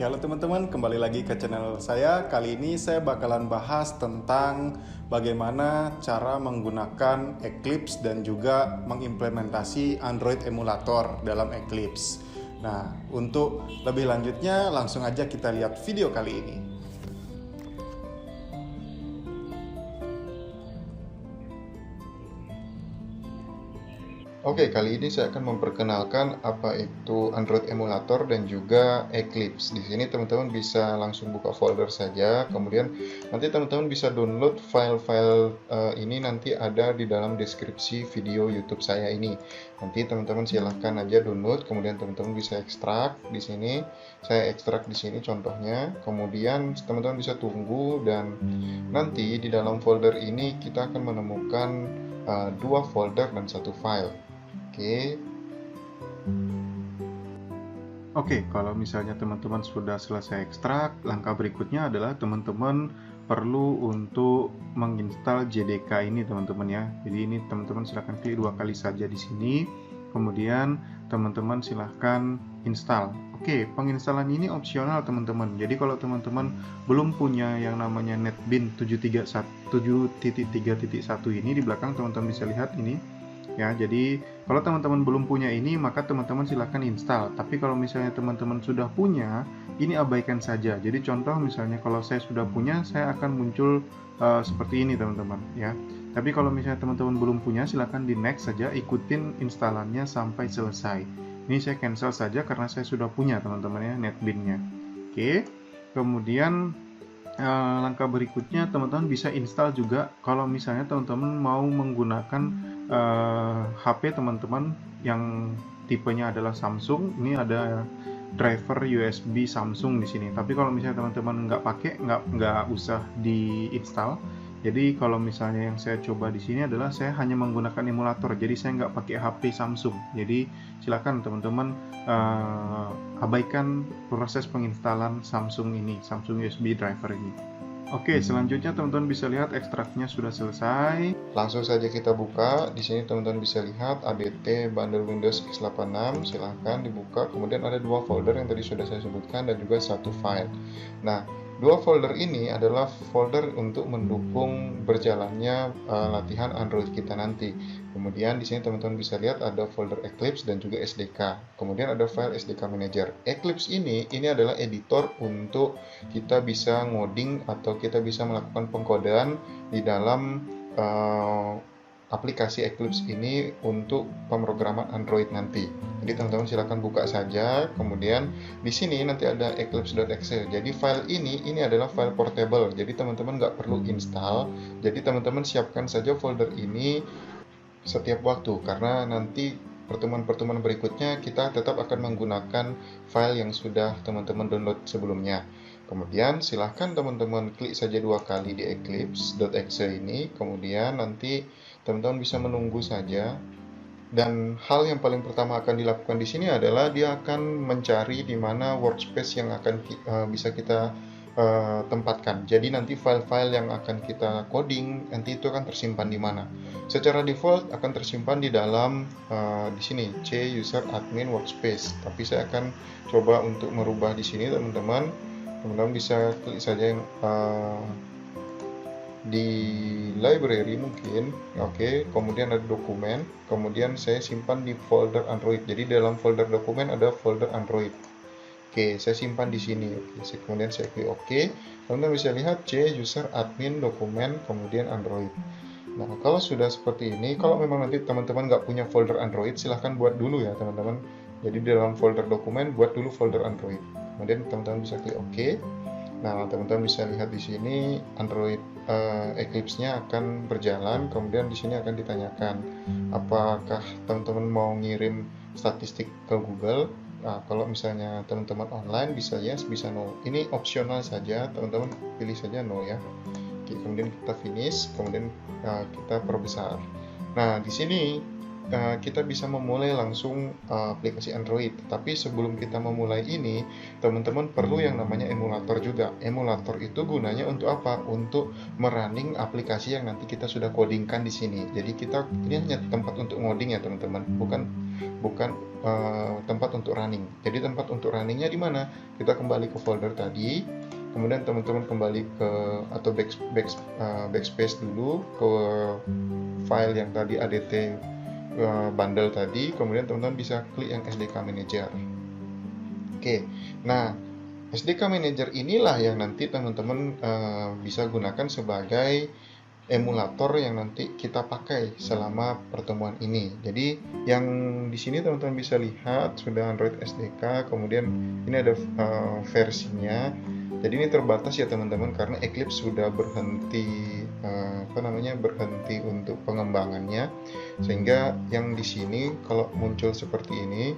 Oke, halo teman-teman, kembali lagi ke channel saya. Kali ini saya bakalan bahas tentang bagaimana cara menggunakan Eclipse dan juga mengimplementasi Android emulator dalam Eclipse. Nah, untuk lebih lanjutnya langsung aja kita lihat video kali ini. Oke, kali ini saya akan memperkenalkan apa itu Android emulator dan juga Eclipse. Di sini teman-teman bisa langsung buka folder saja, kemudian nanti teman-teman bisa download file-file ini nanti ada di dalam deskripsi video YouTube saya ini. Nanti teman-teman silahkan aja download, kemudian teman-teman bisa ekstrak di sini. Saya ekstrak di sini contohnya, kemudian teman-teman bisa tunggu dan nanti di dalam folder ini kita akan menemukan dua folder dan satu file. Oke, kalau misalnya teman-teman sudah selesai ekstrak, langkah berikutnya adalah teman-teman perlu untuk menginstal JDK ini teman-teman ya. Jadi ini teman-teman silahkan klik dua kali saja di sini, kemudian teman-teman silahkan install. Oke, penginstalan ini opsional teman-teman. Jadi kalau teman-teman belum punya yang namanya NetBeans 7.3.1 ini, di belakang teman-teman bisa lihat ini. Ya, jadi kalau teman-teman belum punya ini, maka teman-teman silahkan install. Tapi kalau misalnya teman-teman sudah punya, ini abaikan saja. Jadi contoh misalnya kalau saya sudah punya, saya akan muncul seperti ini teman-teman ya. Tapi kalau misalnya teman-teman belum punya, silahkan di next saja, ikutin instalannya sampai selesai. Ini saya cancel saja karena saya sudah punya teman-teman ya, NetBeans-nya. Oke, kemudian langkah berikutnya teman-teman bisa install juga kalau misalnya teman-teman mau menggunakan HP teman-teman yang tipenya adalah Samsung. Ini ada driver USB Samsung di sini. Tapi kalau misalnya teman-teman nggak pakai, nggak usah diinstal. Jadi kalau misalnya yang saya coba di sini adalah saya hanya menggunakan emulator. Jadi saya nggak pakai HP Samsung. Jadi silakan teman-teman abaikan proses penginstalan Samsung ini, Samsung USB driver ini. Oke, selanjutnya teman-teman bisa lihat ekstraknya sudah selesai. Langsung saja kita buka. Di sini teman-teman bisa lihat ADT bundle Windows x86. Silahkan dibuka. Kemudian ada dua folder yang tadi sudah saya sebutkan dan juga satu file. Nah, dua folder ini adalah folder untuk mendukung berjalannya latihan Android kita nanti. Kemudian di sini teman-teman bisa lihat ada folder Eclipse dan juga SDK. Kemudian ada file SDK Manager. Eclipse ini adalah editor untuk kita bisa ngoding atau kita bisa melakukan pengkodean di dalam aplikasi Eclipse ini untuk pemrograman Android nanti. Jadi teman-teman silahkan buka saja. Kemudian di sini nanti ada eclipse.exe. Jadi file ini adalah file portable. Jadi teman-teman nggak perlu install. Jadi teman-teman siapkan saja folder ini setiap waktu, karena nanti pertemuan-pertemuan berikutnya kita tetap akan menggunakan file yang sudah teman-teman download sebelumnya. Kemudian silahkan teman-teman klik saja dua kali di eclipse.exe ini, kemudian nanti teman-teman bisa menunggu saja. Dan hal yang paling pertama akan dilakukan di sini adalah dia akan mencari di mana workspace yang akan bisa kita tempatkan. Jadi nanti file-file yang akan kita coding nanti itu akan tersimpan di mana. Secara default akan tersimpan di dalam di sini C user admin workspace. Tapi saya akan coba untuk merubah di sini teman-teman. Teman-teman bisa klik saja yang di library mungkin. Oke, kemudian ada dokumen, kemudian saya simpan di folder Android. Jadi dalam folder dokumen ada folder Android. Oke, saya simpan di sini. Oke, kemudian saya klik OK. Teman-teman bisa lihat C user admin dokumen kemudian Android. Nah, kalau sudah seperti ini, kalau memang nanti teman-teman nggak punya folder Android, silahkan buat dulu ya teman-teman. Jadi dalam folder dokumen buat dulu folder Android. Kemudian teman-teman bisa klik OK. Nah, teman-teman bisa lihat di sini Android Eclipse-nya akan berjalan. Kemudian di sini akan ditanyakan apakah teman-teman mau ngirim statistik ke Google. Nah, kalau misalnya teman-teman online bisa yes, bisa no. Ini opsional saja, teman-teman pilih saja no ya. Oke, kemudian kita finish, kemudian kita perbesar. Nah, di sini kita bisa memulai langsung aplikasi Android. Tapi sebelum kita memulai ini, teman-teman perlu yang namanya emulator juga. Emulator itu gunanya untuk apa? Untuk merunning aplikasi yang nanti kita sudah codingkan di sini. Jadi ini hanya tempat untuk ngoding ya teman-teman, bukan tempat untuk running. Jadi tempat untuk runningnya di mana? Kita kembali ke folder tadi, kemudian teman-teman kembali ke atau backspace dulu ke file yang tadi adt bundle tadi, kemudian teman-teman bisa klik yang SDK Manager. Oke, nah SDK Manager inilah yang nanti teman-teman bisa gunakan sebagai emulator yang nanti kita pakai selama pertemuan ini. Jadi yang di sini teman-teman bisa lihat sudah Android SDK, kemudian ini ada versinya. Jadi ini terbatas ya teman-teman karena Eclipse sudah berhenti berhenti untuk pengembangannya, sehingga yang di sini kalau muncul seperti ini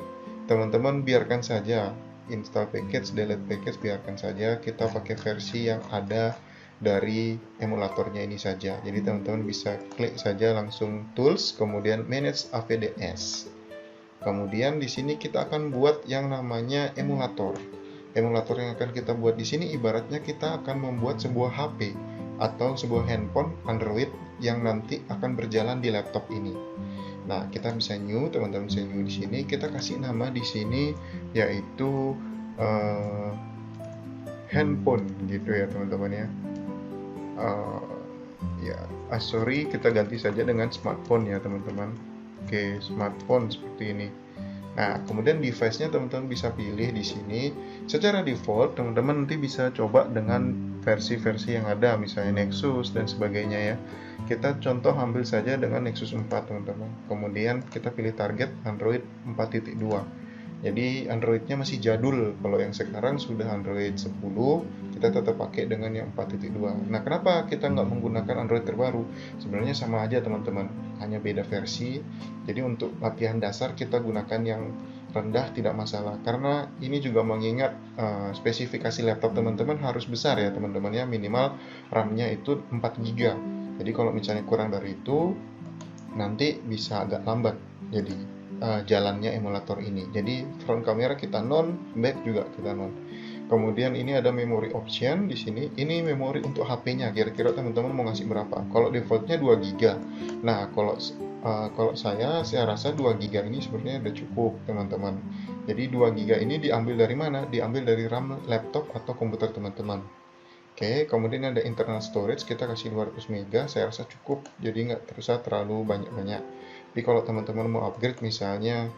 teman-teman biarkan saja, install package, delete package, biarkan saja, kita pakai versi yang ada dari emulatornya ini saja. Jadi teman-teman bisa klik saja langsung tools, kemudian manage AVDS. Kemudian di sini kita akan buat yang namanya emulator. Emulator yang akan kita buat di sini ibaratnya kita akan membuat sebuah HP atau sebuah handphone Android yang nanti akan berjalan di laptop ini. Nah, kita bisa new, teman-teman bisa new di sini. Kita kasih nama di sini yaitu handphone gitu ya teman-teman ya. Sorry, kita ganti saja dengan smartphone ya teman-teman. Oke, smartphone seperti ini. Nah, kemudian device-nya teman-teman bisa pilih di sini. Secara default, teman-teman nanti bisa coba dengan versi-versi yang ada, misalnya Nexus dan sebagainya ya. Kita contoh ambil saja dengan Nexus 4, teman-teman. Kemudian kita pilih target Android 4.2. Jadi Android-nya masih jadul. Kalau yang sekarang sudah Android 10, kita tetap pakai dengan yang 4.2. Nah, kenapa kita nggak menggunakan Android terbaru? Sebenarnya sama aja teman-teman, hanya beda versi. Jadi untuk latihan dasar kita gunakan yang rendah tidak masalah. Karena ini juga mengingat spesifikasi laptop teman-teman harus besar ya teman-teman ya, minimal RAM-nya itu 4 GB. Jadi kalau misalnya kurang dari itu, nanti bisa agak lambat. Jadi jalannya emulator ini. Jadi front kamera kita non, back juga kita non. Kemudian ini ada memory option di sini. Ini memori untuk HP-nya. Kira-kira teman-teman mau ngasih berapa? Kalau defaultnya 2 GB. Nah, kalau saya rasa 2 GB ini sebenarnya udah cukup, teman-teman. Jadi 2 GB ini diambil dari mana? Diambil dari RAM laptop atau komputer teman-teman. Oke, kemudian ada internal storage, kita kasih 200 MB, saya rasa cukup, jadi nggak usah terlalu banyak-banyak. Tapi kalau teman-teman mau upgrade misalnya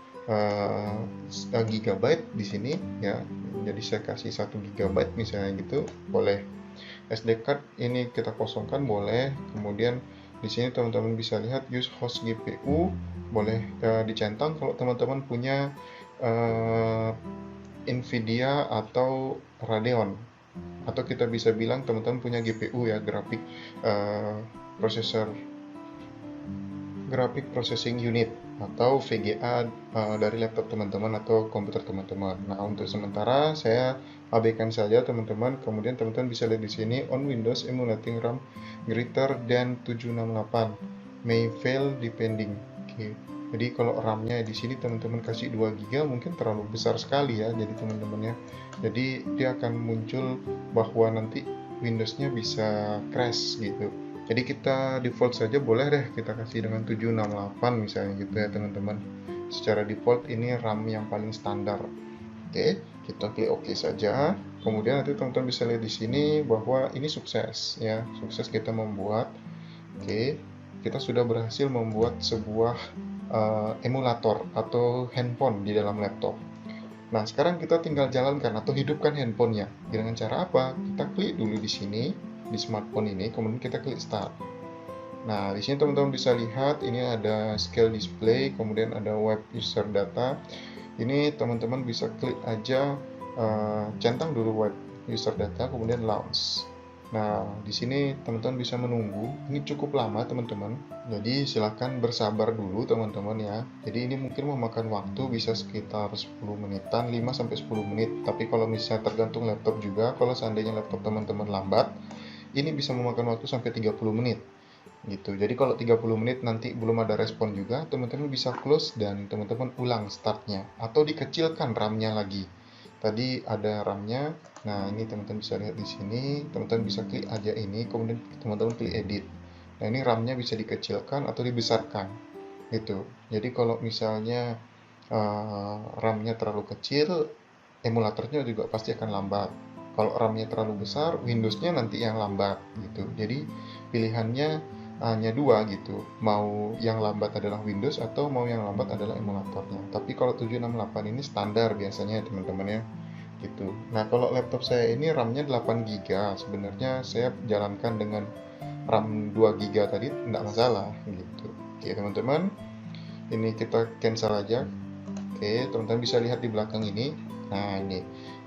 gigabyte di sini ya, jadi saya kasih 1 GB misalnya gitu, boleh. SD card ini kita kosongkan boleh. Kemudian di sini teman-teman bisa lihat use host GPU, boleh dicentang kalau teman-teman punya Nvidia atau Radeon, atau kita bisa bilang teman-teman punya GPU ya, graphic processing unit atau VGA dari laptop teman-teman atau komputer teman-teman. Nah, untuk sementara saya abaikan saja teman-teman. Kemudian teman-teman bisa lihat di sini on Windows emulating RAM greater than 768 may fail depending. Oke. Jadi kalau RAM-nya di sini teman-teman kasih 2 GB mungkin terlalu besar sekali ya, jadi teman-teman ya. Jadi dia akan muncul bahwa nanti Windows-nya bisa crash gitu. Jadi kita default saja boleh deh, kita kasih dengan 768 misalnya gitu ya teman-teman. Secara default ini RAM yang paling standar. Oke, kita klik OK saja. Kemudian nanti teman-teman bisa lihat di sini bahwa ini sukses ya, sukses kita membuat. Oke, kita sudah berhasil membuat sebuah emulator atau handphone di dalam laptop. Nah, sekarang kita tinggal jalankan atau hidupkan handphonenya. Dengan cara apa? Kita klik dulu di sini, di smartphone ini, kemudian kita klik start. Nah, di sini teman-teman bisa lihat ini ada scale display, kemudian ada web user data. Ini teman-teman bisa klik aja, centang dulu web user data, kemudian launch. Nah, di sini teman-teman bisa menunggu. Ini cukup lama teman-teman. Jadi silahkan bersabar dulu teman-teman ya. Jadi ini mungkin memakan waktu bisa sekitar 10 menitan, 5-10 menit. Tapi kalau misalnya tergantung laptop juga, kalau seandainya laptop teman-teman lambat, ini bisa memakan waktu sampai 30 menit. gitu. Jadi kalau 30 menit nanti belum ada respon juga, teman-teman bisa close dan teman-teman ulang startnya atau dikecilkan RAM-nya lagi. Tadi ada RAM-nya. Nah, ini teman-teman bisa lihat di sini, teman-teman bisa klik aja ini, kemudian teman-teman klik edit. Nah, ini RAM-nya bisa dikecilkan atau dibesarkan gitu. Jadi kalau misalnya RAM-nya terlalu kecil, emulatornya juga pasti akan lambat. Kalau RAM-nya terlalu besar, Windows-nya nanti yang lambat gitu. Jadi pilihannya hanya dua gitu. Mau yang lambat adalah Windows atau mau yang lambat adalah emulatornya. Tapi kalau 768 ini standar biasanya teman-teman ya. Gitu. Nah, kalau laptop saya ini RAM-nya 8 GB. Sebenarnya saya jalankan dengan RAM 2 GB tadi tidak masalah gitu. Oke, teman-teman. Ini kita cancel aja. Oke, teman-teman bisa lihat di belakang ini. Nah,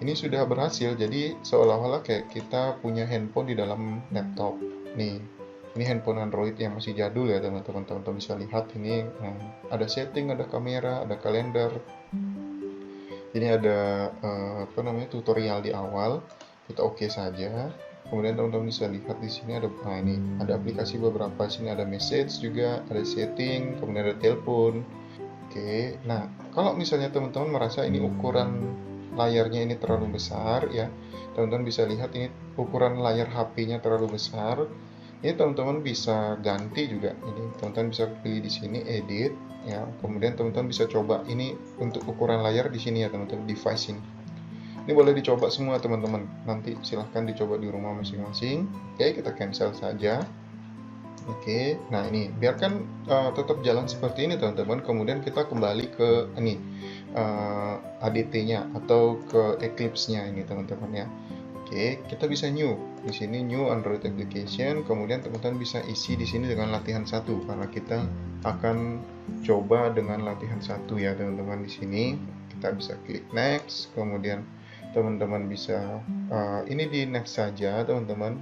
ini sudah berhasil. Jadi seolah-olah kayak kita punya handphone di dalam laptop. Nih, ini handphone Android yang masih jadul ya teman-teman. Teman-teman bisa lihat ini. Ada setting, ada kamera, ada kalender. Ini ada apa namanya tutorial di awal. Kita oke saja. Kemudian teman-teman bisa lihat di sini ada ini ada aplikasi beberapa. Sini ada message juga, ada setting, kemudian ada telepon. Oke, nah kalau misalnya teman-teman merasa ini ukuran layarnya ini terlalu besar ya, teman-teman bisa lihat ini ukuran layar HP-nya terlalu besar. Ini teman-teman bisa ganti juga. Ini teman-teman bisa pilih di sini edit ya. Kemudian teman-teman bisa coba ini untuk ukuran layar di sini ya teman-teman, device ini. Ini boleh dicoba semua teman-teman. Nanti silahkan dicoba di rumah masing-masing. Oke, kita cancel saja. Oke, nah ini biarkan tetap jalan seperti ini teman-teman. Kemudian kita kembali ke ini ADT-nya atau ke Eclipse-nya ini teman-teman ya. Oke, kita bisa new di sini new Android application. Kemudian teman-teman bisa isi di sini dengan latihan 1 karena kita akan coba dengan latihan 1 ya teman-teman. Di sini kita bisa klik next. Kemudian teman-teman bisa ini di next saja teman-teman.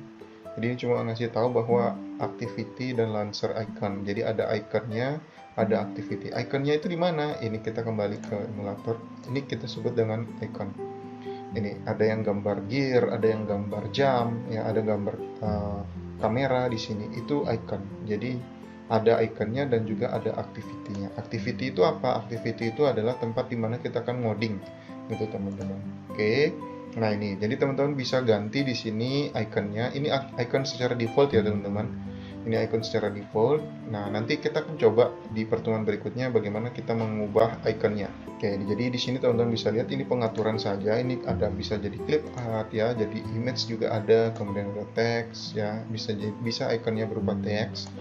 Jadi ini cuma ngasih tahu bahwa activity dan launcher icon. Jadi ada iconnya, ada activity. Iconnya itu di mana? Ini kita kembali ke emulator. Ini kita sebut dengan icon. Ini ada yang gambar gear, ada yang gambar jam, ya ada gambar kamera di sini. Itu icon. Jadi ada iconnya dan juga ada activity-nya. Activity itu apa? Activity itu adalah tempat di mana kita akan ngoding, gitu teman-teman. Oke. Nah ini, jadi teman-teman bisa ganti di sini ikonnya. Ini icon secara default ya teman-teman. Ini icon secara default. Nah nanti kita akan coba di pertemuan berikutnya bagaimana kita mengubah ikonnya. Oke, jadi di sini teman-teman bisa lihat ini pengaturan saja. Ini ada bisa jadi clip art ya, jadi image juga ada. Kemudian ada teks ya, bisa ikonnya berupa teks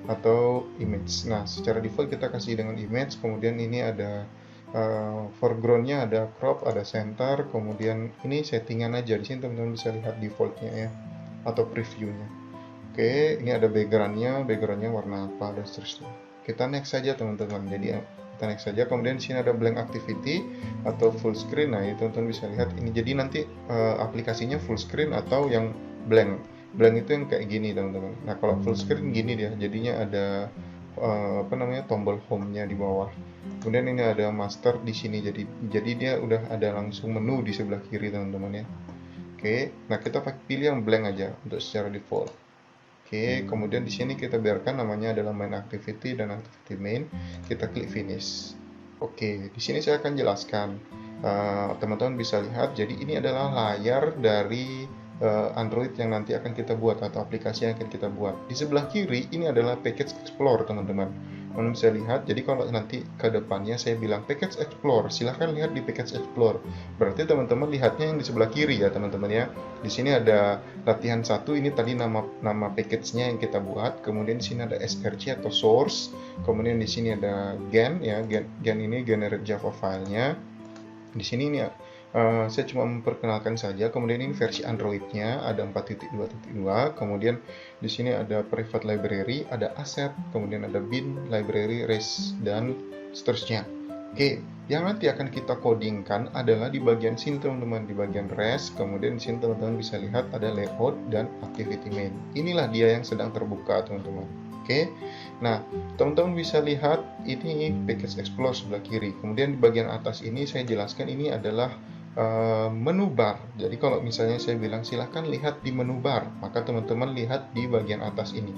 atau image. Nah secara default kita kasih dengan image. Kemudian ini ada foregroundnya, ada crop, ada center, kemudian ini settingan aja. Di sini teman-teman bisa lihat defaultnya ya atau previewnya. Oke, ini ada backgroundnya warna apa dan seterusnya. Kita next saja teman-teman. Jadi kita next saja. Kemudian di sini ada blank activity atau full screen. Nah, itu teman-teman bisa lihat ini. Jadi nanti aplikasinya full screen atau yang blank. Blank itu yang kayak gini teman-teman. Nah, kalau full screen gini dia. Jadinya ada apa namanya tombol home-nya di bawah. Kemudian ini ada master di sini. Jadi dia udah ada langsung menu di sebelah kiri teman-teman ya. Oke, nah kita pilih yang blank aja untuk secara default. Oke, kemudian di sini kita biarkan namanya adalah main activity dan activity main. Kita klik finish. Oke, di sini saya akan jelaskan. Teman-teman bisa lihat. Jadi ini adalah layar dari Android yang nanti akan kita buat atau aplikasi yang akan kita buat. Di sebelah kiri ini adalah Package Explorer teman-teman. Teman bisa lihat. Jadi kalau nanti ke depannya saya bilang Package Explorer, silahkan lihat di Package Explorer. Berarti teman-teman lihatnya yang di sebelah kiri ya teman-teman ya. Di sini ada latihan 1, ini tadi nama package-nya yang kita buat. Kemudian di sini ada src atau source. Kemudian di sini ada gen ya. Gen ini generate Java filenya. Di sini ini saya cuma memperkenalkan saja. Kemudian ini versi Android-nya ada 4.2.2. Kemudian di sini ada private library, ada asset, kemudian ada bin, library, res, dan seterusnya. Oke, yang nanti akan kita codingkan adalah di bagian sini teman-teman, di bagian res. Kemudian di sini teman-teman bisa lihat ada layout dan activity main. Inilah dia yang sedang terbuka teman-teman. Oke, nah teman-teman bisa lihat ini Package Explorer sebelah kiri. Kemudian di bagian atas ini saya jelaskan ini adalah menu bar. Jadi kalau misalnya saya bilang silahkan lihat di menu bar, maka teman-teman lihat di bagian atas ini.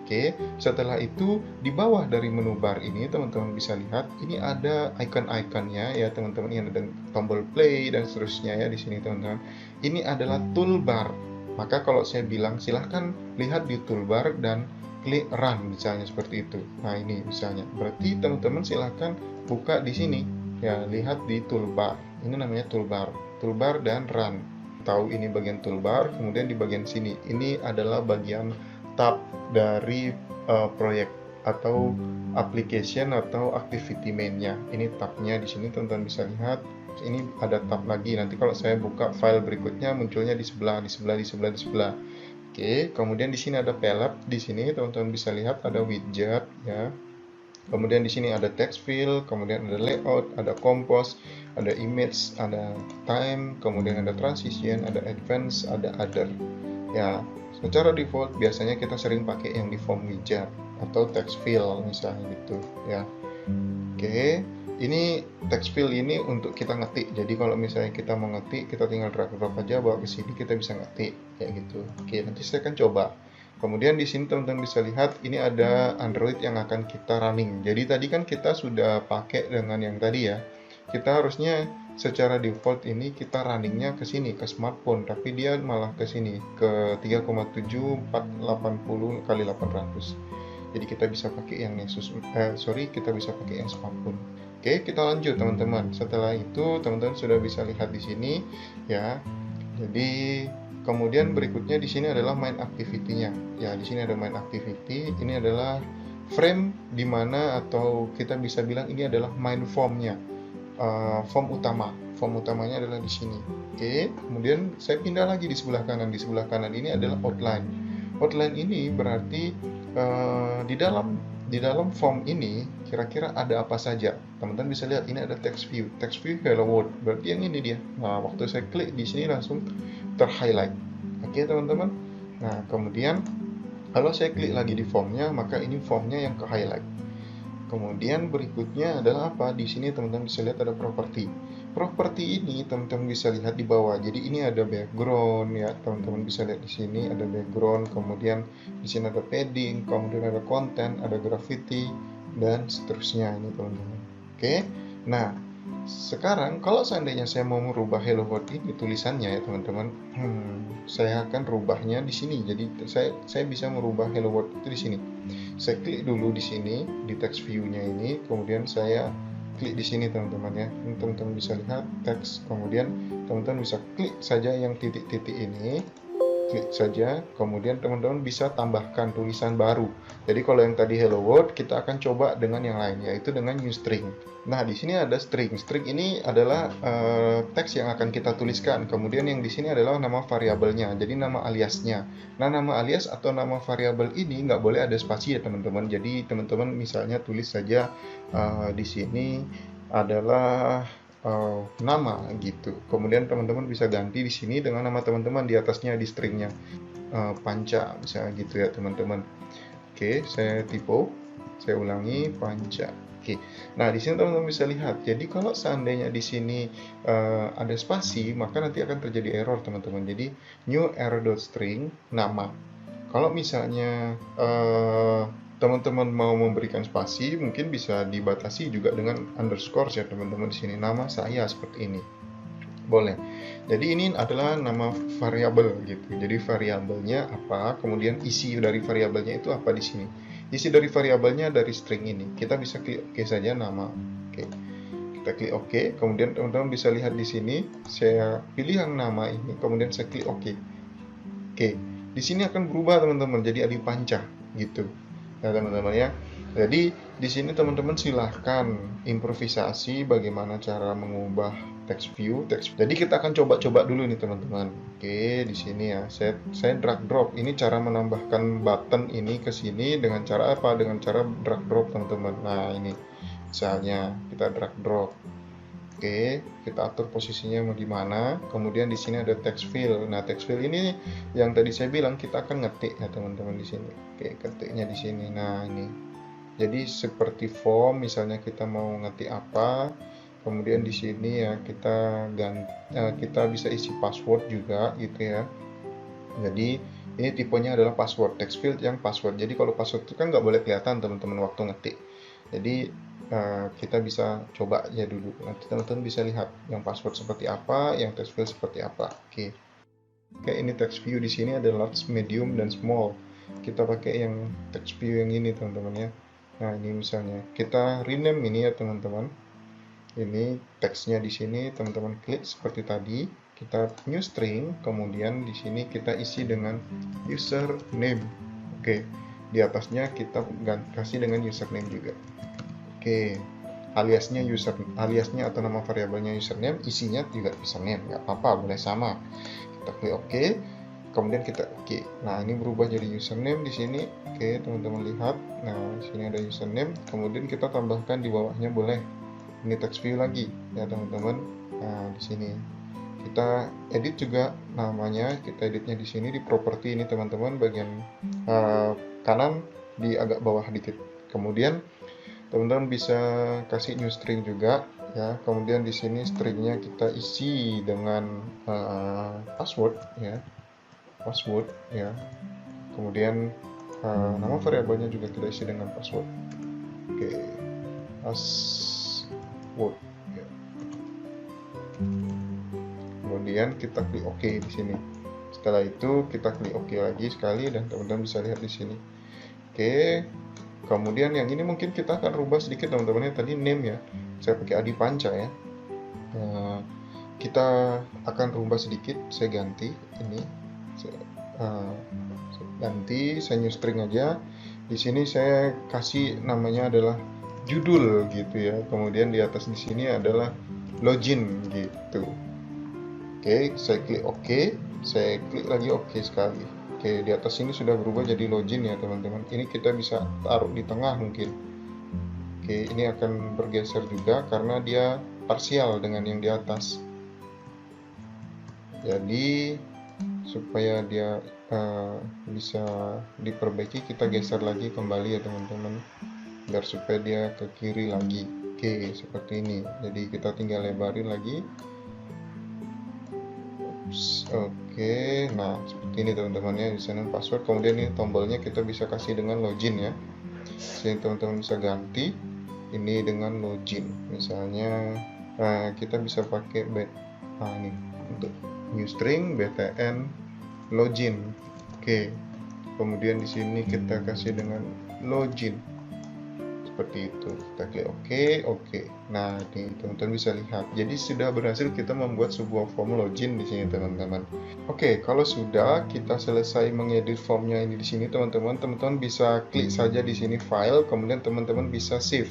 Oke, setelah itu di bawah dari menu bar ini teman-teman bisa lihat ini ada icon-iconnya ya teman-teman, ini ada tombol play dan seterusnya ya di sini teman-teman. Ini adalah toolbar. Maka kalau saya bilang silahkan lihat di toolbar dan klik run misalnya seperti itu. Nah ini misalnya, berarti teman-teman silahkan buka di sini ya, lihat di toolbar. Ini namanya toolbar, toolbar dan run. Tahu ini bagian toolbar, kemudian di bagian sini ini adalah bagian tab dari proyek atau application atau activity main-nya. Ini tabnya di sini teman-teman bisa lihat. Ini ada tab lagi. Nanti kalau saya buka file berikutnya munculnya di sebelah, di sebelah, di sebelah, di sebelah. Oke, kemudian di sini ada palette. Di sini teman-teman bisa lihat ada widget ya. Kemudian di sini ada text field, kemudian ada layout, ada compose, ada image, ada time, kemudian ada transition, ada advance, ada other. Ya, secara default biasanya kita sering pakai yang di form widget atau text field misalnya gitu ya. Oke, ini text field ini untuk kita ngetik. Jadi kalau misalnya kita mau ngetik, kita tinggal drag drop aja bawa ke sini, kita bisa ngetik kayak gitu. Oke, nanti saya akan coba. Kemudian di sini teman-teman bisa lihat ini ada Android yang akan kita running. Jadi tadi kan kita sudah pakai dengan yang tadi ya. Kita harusnya secara default ini kita runningnya ke sini, ke smartphone, tapi dia malah ke sini, ke 3,7480 kali 800. Jadi kita bisa pakai yang Nexus, kita bisa pakai yang smartphone. Oke, kita lanjut teman-teman. Setelah itu teman-teman sudah bisa lihat di sini ya. Jadi kemudian berikutnya di sini adalah main activity-nya. Ya, di sini ada main activity. Ini adalah frame di mana atau kita bisa bilang ini adalah main form-nya. Form utama. Form utamanya adalah di sini. Oke, kemudian saya pindah lagi di sebelah kanan. Di sebelah kanan ini adalah outline. Outline ini berarti di dalam form ini kira-kira ada apa saja. Teman-teman bisa lihat ini ada text view hello world. Berarti yang ini dia. Nah, waktu saya klik di sini langsung terhighlight. Oke, teman-teman. Nah, kemudian kalau saya klik lagi di formnya, maka ini formnya yang ke highlight. Kemudian berikutnya adalah apa? Di sini teman-teman bisa lihat ada properti. Properti ini teman-teman bisa lihat di bawah. Jadi ini ada background ya, teman-teman bisa lihat di sini ada background, kemudian di sini ada padding, kemudian ada content, ada graffiti dan seterusnya ini teman-teman. Oke. Nah, sekarang kalau seandainya saya mau merubah hello world ini tulisannya ya teman-teman, saya akan rubahnya di sini. Jadi saya bisa merubah hello world itu di sini. Saya klik dulu di sini di text view-nya ini, kemudian saya klik di sini teman-teman ya. Teman-teman bisa lihat teks, kemudian teman-teman bisa klik saja yang titik-titik ini. Klik saja, kemudian teman-teman bisa tambahkan tulisan baru. Jadi kalau yang tadi hello world, kita akan coba dengan yang lain, yaitu dengan new string. Nah, di sini ada string. String ini adalah teks yang akan kita tuliskan. Kemudian yang di sini adalah nama variabelnya, jadi nama aliasnya. Nah, nama alias atau nama variabel ini nggak boleh ada spasi ya teman-teman. Jadi teman-teman misalnya tulis saja di sini adalah nama gitu. Kemudian teman-teman bisa ganti di sini dengan nama teman-teman di atasnya di stringnya, Panca misalnya gitu ya teman-teman. Oke, saya typo, saya ulangi Panca. Oke, nah di sini teman-teman bisa lihat. Jadi kalau seandainya di sini ada spasi, maka nanti akan terjadi error teman-teman. Jadi new error.string nama. Kalau misalnya teman-teman mau memberikan spasi, mungkin bisa dibatasi juga dengan underscore ya teman-teman di sini, nama saya seperti ini. Boleh. Jadi ini adalah nama variabel gitu. Jadi variabelnya apa, kemudian isi dari variabelnya itu apa di sini. Isi dari variabelnya dari string ini. Kita bisa klik OK saja nama. Oke. Kita klik OK, kemudian teman-teman bisa lihat di sini, saya pilih yang nama ini, kemudian saya klik OK. Oke. Di sini akan berubah teman-teman jadi Adi Panca gitu. Nah teman-teman ya, jadi di sini teman-teman silahkan improvisasi bagaimana cara mengubah text view. Jadi kita akan coba-coba dulu nih teman-teman. Oke, di sini ya, saya drag drop. Ini cara menambahkan button ini ke sini dengan cara apa? Dengan cara drag drop teman-teman. Nah ini, misalnya kita drag drop. Oke, kita atur posisinya mau di mana. Kemudian di sini ada text field. Nah, text field ini yang tadi saya bilang kita akan ngetik ya teman-teman di sini. Oke, ketiknya di sini. Nah, ini. Jadi seperti form, misalnya kita mau ngetik apa. Kemudian di sini ya kita bisa isi password juga gitu ya. Jadi Ini tipenya adalah password, text field yang password. Jadi kalau password itu kan nggak boleh kelihatan teman-teman waktu ngetik. Jadi kita bisa coba aja dulu. Nanti teman-teman bisa lihat yang password seperti apa, yang text field seperti apa. Oke. Oke, ini text view di sini ada large, medium, dan small. Kita pakai yang text view yang ini teman-teman ya. Nah ini misalnya kita rename ini ya teman-teman. Ini teksnya di sini teman-teman klik seperti tadi. Kita new string, kemudian di sini kita isi dengan username. Oke, di atasnya kita kasih dengan username juga. Oke, aliasnya atau nama variabelnya username, isinya juga username, nggak apa-apa, boleh sama. Kita klik OK, kemudian kita OK. Nah ini berubah jadi username di sini. Oke, teman-teman lihat. Nah di sini ada username, kemudian kita tambahkan di bawahnya boleh. Ini text view lagi ya teman-teman. Nah di sini kita edit juga namanya, kita editnya di sini di properti ini teman-teman, bagian kanan di agak bawah dikit. Kemudian teman-teman bisa kasih new string juga ya. Kemudian di sini stringnya kita isi dengan password ya, kemudian nama variabelnya juga kita isi dengan password. Oke, password ya. Kemudian kita klik OK di sini. Setelah itu kita klik OK lagi sekali dan teman-teman bisa lihat di sini. Oke. Kemudian yang ini mungkin kita akan rubah sedikit teman-teman ya. Tadi name ya, saya pakai Adi Panca ya. Kita akan rubah sedikit. Saya ganti ini. Saya ganti, saya new string aja. Di sini saya kasih namanya adalah judul gitu ya. Kemudian di atas di sini adalah login gitu. Oke, saya klik OK, saya klik lagi OK sekali. Oke, di atas ini sudah berubah jadi login ya teman-teman. Ini kita bisa taruh di tengah mungkin. Oke, ini akan bergeser juga karena dia parsial dengan yang di atas. Jadi supaya dia bisa diperbaiki, kita geser lagi kembali ya teman-teman, biar supaya dia ke kiri lagi. Oke, seperti ini. Jadi kita tinggal lebarin lagi. Oke, nah seperti ini teman-teman ya, username password. Kemudian ini tombolnya kita bisa kasih dengan login ya. Sini teman-teman bisa ganti ini dengan login. Misalnya kita bisa pakai ini untuk new string btn login. Oke. Kemudian di sini kita kasih dengan login. Seperti itu. Kita klik OK. Nah, ini teman-teman bisa lihat. Jadi sudah berhasil kita membuat sebuah form login di sini, teman-teman. Oke, kalau sudah kita selesai mengedit formnya ini di sini, teman-teman bisa klik saja di sini file, kemudian teman-teman bisa save.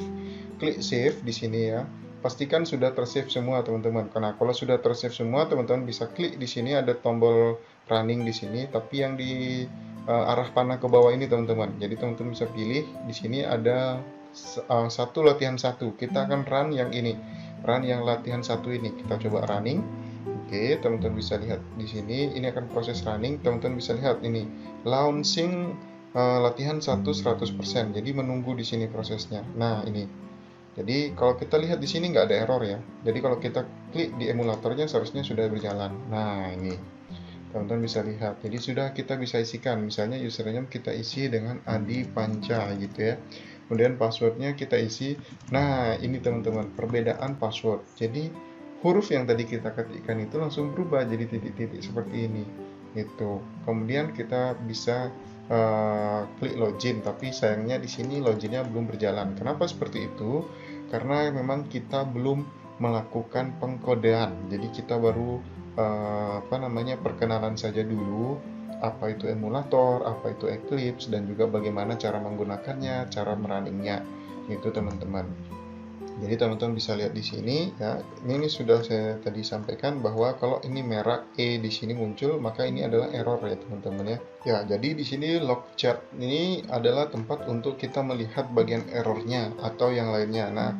Klik save di sini ya. Pastikan sudah tersave semua, teman-teman. Karena kalau sudah tersave semua, teman-teman bisa klik di sini ada tombol running di sini, tapi yang di arah panah ke bawah ini, teman-teman. Jadi teman-teman bisa pilih di sini ada satu latihan satu. Kita akan run yang ini, run yang latihan satu ini. Kita coba running. Oke, teman-teman bisa lihat di sini. Ini akan proses running. Teman-teman bisa lihat ini launching latihan 100%. Jadi menunggu di sini prosesnya. Nah ini. Jadi kalau kita lihat di sini nggak ada error ya. Jadi kalau kita klik di emulatornya seharusnya sudah berjalan. Nah ini. Teman-teman bisa lihat. Jadi sudah kita bisa isikan. Misalnya username kita isi dengan Adi Panca gitu ya. Kemudian passwordnya kita isi. Nah ini teman-teman perbedaan password. Jadi huruf yang tadi kita ketikkan itu langsung berubah jadi titik-titik seperti ini gitu. Kemudian kita bisa klik login, tapi sayangnya di sini loginnya belum berjalan. Kenapa seperti itu? Karena memang kita belum melakukan pengkodean. Jadi kita baru perkenalan saja dulu, apa itu emulator, apa itu Eclipse, dan juga bagaimana cara menggunakannya, cara merunningnya, itu teman-teman. Jadi teman-teman bisa lihat di sini ya. Ini sudah saya tadi sampaikan bahwa kalau ini merah E di sini muncul, maka ini adalah error ya teman-teman ya. Ya, jadi di sini log chat ini adalah tempat untuk kita melihat bagian errornya atau yang lainnya. Nah,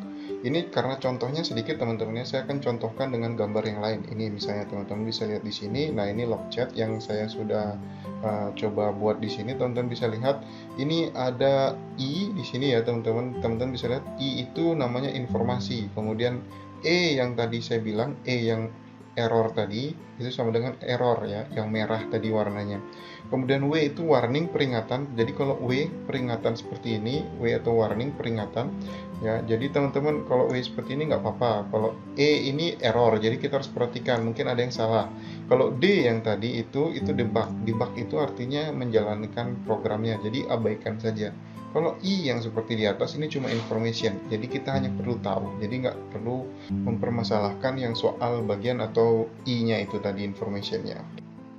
ini karena contohnya sedikit teman-teman ya, saya akan contohkan dengan gambar yang lain. Ini misalnya teman-teman bisa lihat di sini. Nah, ini log chat yang saya sudah coba buat di sini. Teman-teman bisa lihat ini ada I di sini ya teman-teman. Teman-teman bisa lihat I itu namanya informasi. Kemudian E yang tadi saya bilang, E yang error tadi, itu sama dengan error ya, yang merah tadi warnanya. Kemudian W itu warning, peringatan. Jadi kalau W peringatan seperti ini, W atau warning peringatan ya. Jadi teman-teman kalau W seperti ini nggak apa-apa. Kalau E ini error, jadi kita harus perhatikan mungkin ada yang salah. Kalau D yang tadi itu debug. Debug itu artinya menjalankan programnya. Jadi abaikan saja. Kalau I yang seperti di atas ini cuma information, jadi kita hanya perlu tahu, jadi nggak perlu mempermasalahkan yang soal bagian atau I-nya itu tadi informationnya.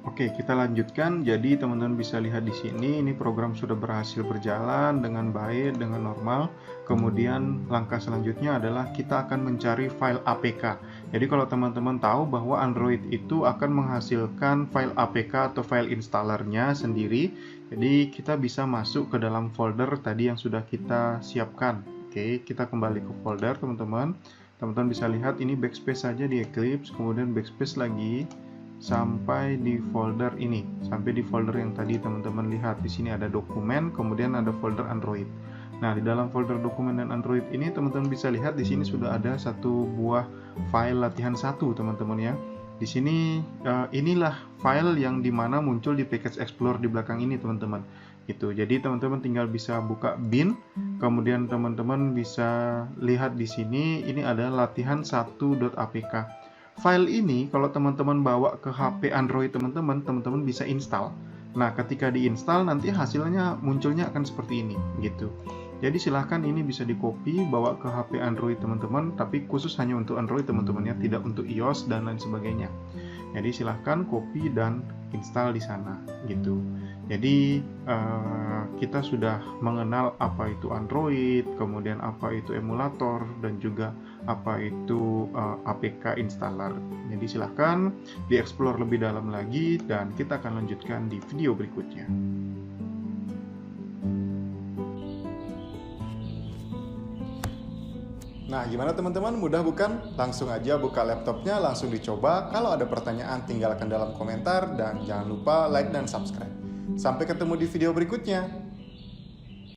Oke, kita lanjutkan. Jadi teman-teman bisa lihat di sini, ini program sudah berhasil berjalan dengan baik, dengan normal. Kemudian langkah selanjutnya adalah kita akan mencari file APK. Jadi kalau teman-teman tahu bahwa Android itu akan menghasilkan file APK atau file installernya sendiri, jadi kita bisa masuk ke dalam folder tadi yang sudah kita siapkan. Oke, kita kembali ke folder teman-teman. Teman-teman bisa lihat ini backspace saja di Eclipse, kemudian backspace lagi sampai di folder ini, sampai di folder yang tadi teman-teman lihat. Di sini ada dokumen, kemudian ada folder Android. Nah, di dalam folder dokumen dan Android ini teman-teman bisa lihat di sini sudah ada satu buah file latihan 1, teman-teman ya. Di sini inilah file yang dimana muncul di package explorer di belakang ini, teman-teman. Gitu. Jadi teman-teman tinggal bisa buka bin, kemudian teman-teman bisa lihat di sini ini ada latihan1.apk. File ini kalau teman-teman bawa ke HP Android teman-teman bisa install. Nah, ketika diinstal nanti hasilnya munculnya akan seperti ini, gitu. Jadi silahkan ini bisa di-copy, bawa ke HP Android teman-teman, tapi khusus hanya untuk Android teman-teman ya, tidak untuk iOS dan lain sebagainya. Jadi silahkan copy dan install di sana, gitu. Jadi kita sudah mengenal apa itu Android, kemudian apa itu emulator, dan juga apa itu APK installer. Jadi silahkan dieksplor lebih dalam lagi dan kita akan lanjutkan di video berikutnya. Nah, gimana teman-teman? Mudah bukan? Langsung aja buka laptopnya, langsung dicoba. Kalau ada pertanyaan, tinggalkan dalam komentar. Dan jangan lupa like dan subscribe. Sampai ketemu di video berikutnya.